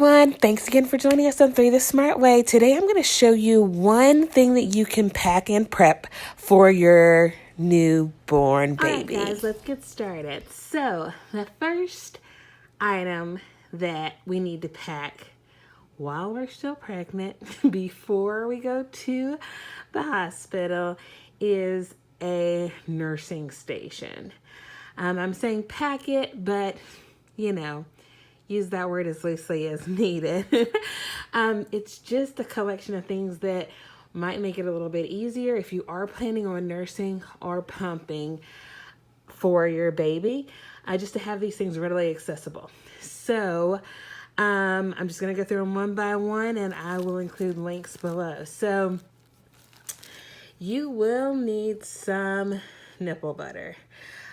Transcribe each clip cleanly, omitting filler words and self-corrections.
everyone. Thanks again for joining us on 3 the Smart Way. Today I'm going to show you one thing that you can pack and prep for your newborn baby. All right, guys, let's get started. So, the first item that we need to pack while we're still pregnant, before we go to the hospital, is a nursing station. I'm saying pack it, but use that word as loosely as needed. It's just a collection of things that might make it a little bit easier if you are planning on nursing or pumping for your baby, just to have these things readily accessible. So I'm just going to go through them one by one, and I will include links below. So you will need some nipple butter.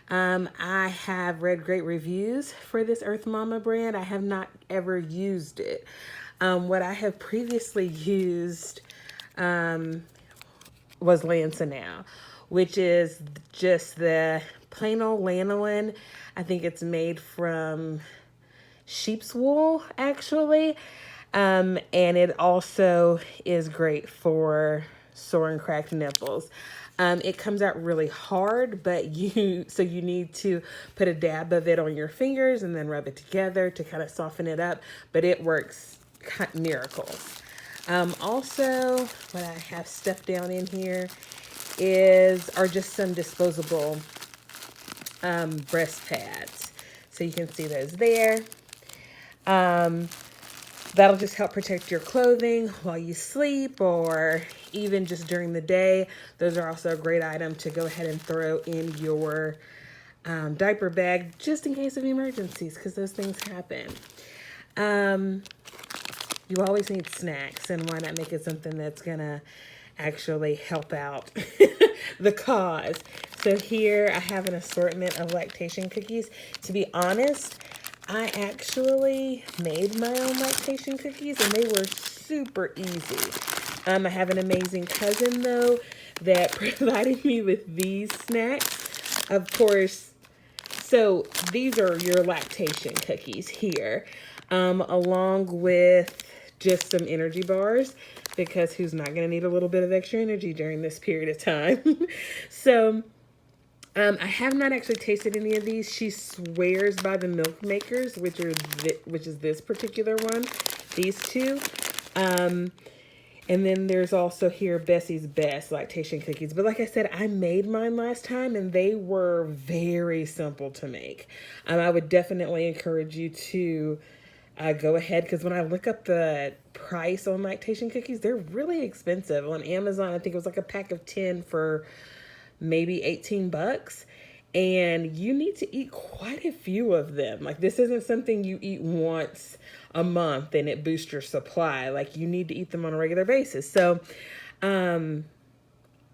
I have read great reviews for this Earth Mama brand. I have not ever used it. What I have previously used was Lancinal, which is just the plain old lanolin. I think it's made from sheep's wool, actually. And it also is great for sore and cracked nipples. It comes out really hard, but you need to put a dab of it on your fingers and then rub it together to kind of soften it up, but it works miracles. Also, what I have stuffed down in here are just some disposable breast pads. So you can see those there. That'll just help protect your clothing while you sleep, or even just during the day. Those are also a great item to go ahead and throw in your diaper bag, just in case of emergencies, because those things happen. You always need snacks, and why not make it something that's gonna actually help out the cause. So here I have an assortment of lactation cookies. To be honest, I actually made my own lactation cookies, and they were super easy. I have an amazing cousin, though, that provided me with these snacks. Of course, so these are your lactation cookies here, along with just some energy bars, because who's not going to need a little bit of extra energy during this period of time? So I have not actually tasted any of these. She swears by the milk makers, which is this particular one, these two. And then there's also here Bessie's Best lactation cookies. But like I said, I made mine last time, and they were very simple to make. I would definitely encourage you to go ahead, because when I look up the price on lactation cookies, they're really expensive. On Amazon, I think it was like a pack of 10 for maybe $18, and you need to eat quite a few of them. Like, this isn't something you eat once a month and it boosts your supply. Like, you need to eat them on a regular basis. So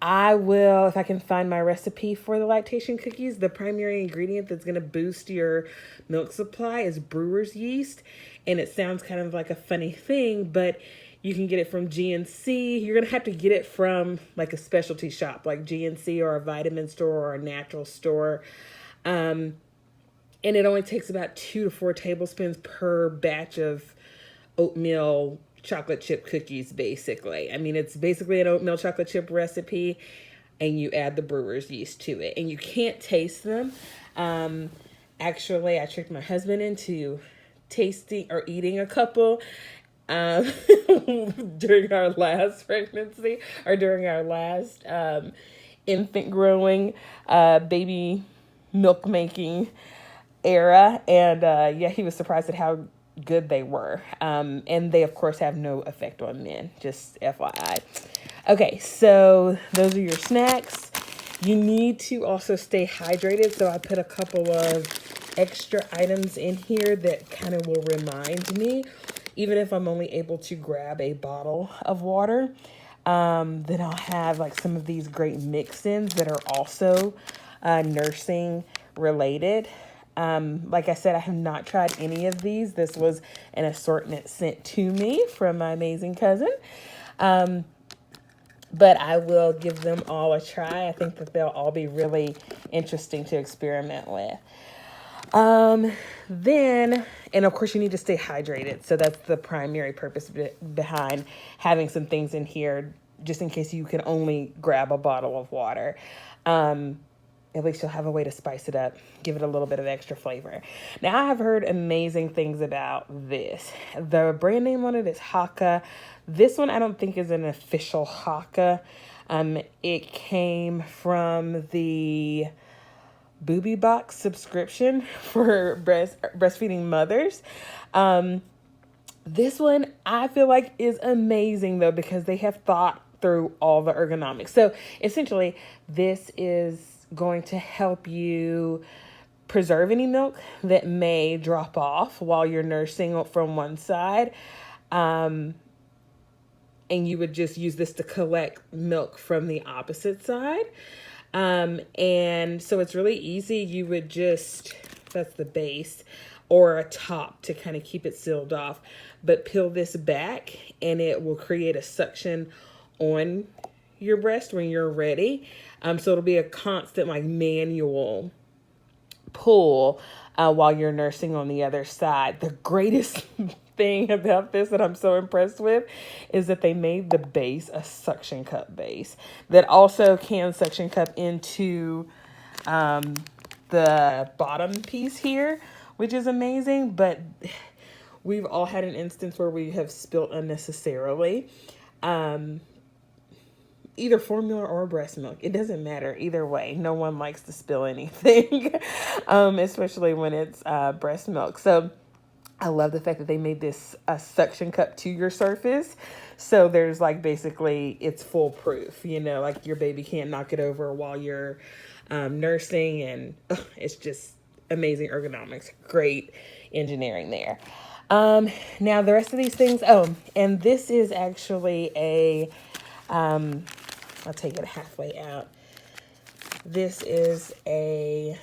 I will, if I can find my recipe for the lactation cookies, the primary ingredient that's going to boost your milk supply is brewer's yeast. And it sounds kind of like a funny thing, but you can get it from GNC. You're going to have to get it from like a specialty shop like GNC, or a vitamin store, or a natural store. And it only takes about 2 to 4 tablespoons per batch of oatmeal chocolate chip cookies, basically. I mean, it's basically an oatmeal chocolate chip recipe, and you add the brewer's yeast to it. And you can't taste them. Actually, I tricked my husband into tasting or eating a couple during our last pregnancy, or during our last infant growing, baby milk making era. And yeah, he was surprised at how good they were. And they, of course, have no effect on men, just FYI. Okay, so those are your snacks. You need to also stay hydrated, so I put a couple of extra items in here that kind of will remind me, even if I'm only able to grab a bottle of water. Then I'll have like some of these great mix-ins that are also nursing related. Like I said, I have not tried any of these. This was an assortment sent to me from my amazing cousin. But I will give them all a try. I think that they'll all be really interesting to experiment with. Then, and of course you need to stay hydrated. So that's the primary purpose behind having some things in here, just in case you can only grab a bottle of water. At least you'll have a way to spice it up, give it a little bit of extra flavor. Now, I have heard amazing things about this. The brand name on it is Haka. This one I don't think is an official Haka. It came from the Booby Box subscription for breastfeeding mothers. This one I feel like is amazing though, because they have thought through all the ergonomics. So essentially, this is going to help you preserve any milk that may drop off while you're nursing from one side. And you would just use this to collect milk from the opposite side. And so it's really easy. You would just, that's the base or a top to kind of keep it sealed off, but peel this back and it will create a suction on your breast when you're ready. So it'll be a constant like manual pull while you're nursing on the other side. The greatest thing about this that I'm so impressed with is that they made the base a suction cup base that also can suction cup into the bottom piece here, which is amazing. But we've all had an instance where we have spilt unnecessarily. Either formula or breast milk. It doesn't matter. Either way, no one likes to spill anything, especially when it's breast milk. So I love the fact that they made this a suction cup to your surface. So there's like basically it's foolproof, you know, like your baby can't knock it over while you're nursing. And it's just amazing ergonomics. Great engineering there. Now the rest of these things. Oh, and this is actually a... I'll take it halfway out. This is a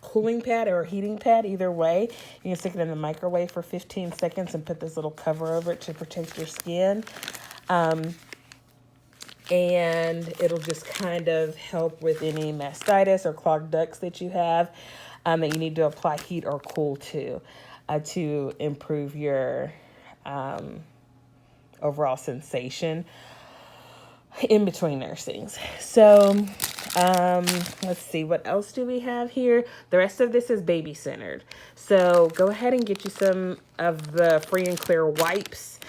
cooling pad or heating pad, either way. You can stick it in the microwave for 15 seconds and put this little cover over it to protect your skin. And it'll just kind of help with any mastitis or clogged ducts that you have that you need to apply heat or cool to improve your overall sensation in between nursings. So let's see, what else do we have here? The rest of this is baby centered. So go ahead and get you some of the free and clear wipes.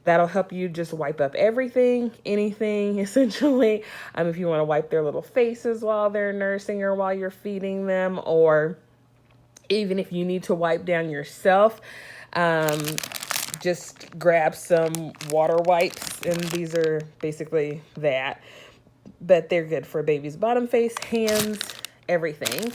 That'll help you just wipe up everything, anything essentially. If you want to wipe their little faces while they're nursing or while you're feeding them, or even if you need to wipe down yourself, just grab some water wipes, and these are basically that, but they're good for baby's bottom face, hands, everything.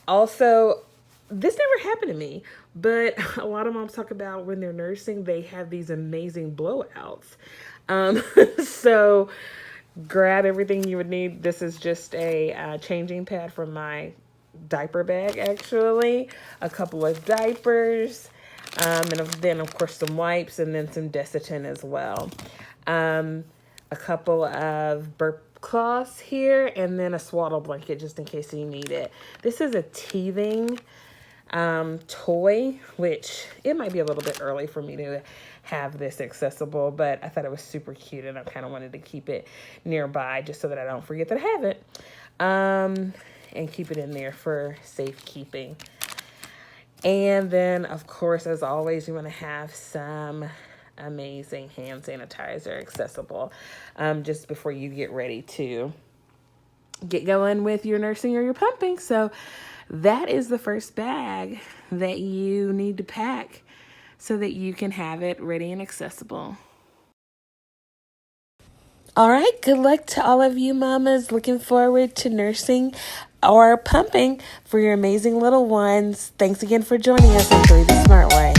Also, this never happened to me, but a lot of moms talk about when they're nursing, they have these amazing blowouts. So grab everything you would need. This is just a changing pad from my diaper bag, actually, a couple of diapers, and then of course some wipes, and then some Desitin as well. A couple of burp cloths here, and then a swaddle blanket just in case you need it. This is a teething toy, which it might be a little bit early for me to have this accessible, but I thought it was super cute and I kind of wanted to keep it nearby just so that I don't forget that I have it, and keep it in there for safekeeping. And then of course, as always, you want to have some amazing hand sanitizer accessible just before you get ready to get going with your nursing or your pumping. So that is the first bag that you need to pack so that you can have it ready and accessible. All right, good luck to all of you mamas looking forward to nursing or pumping for your amazing little ones. Thanks again for joining us on Breathe the Smart Way.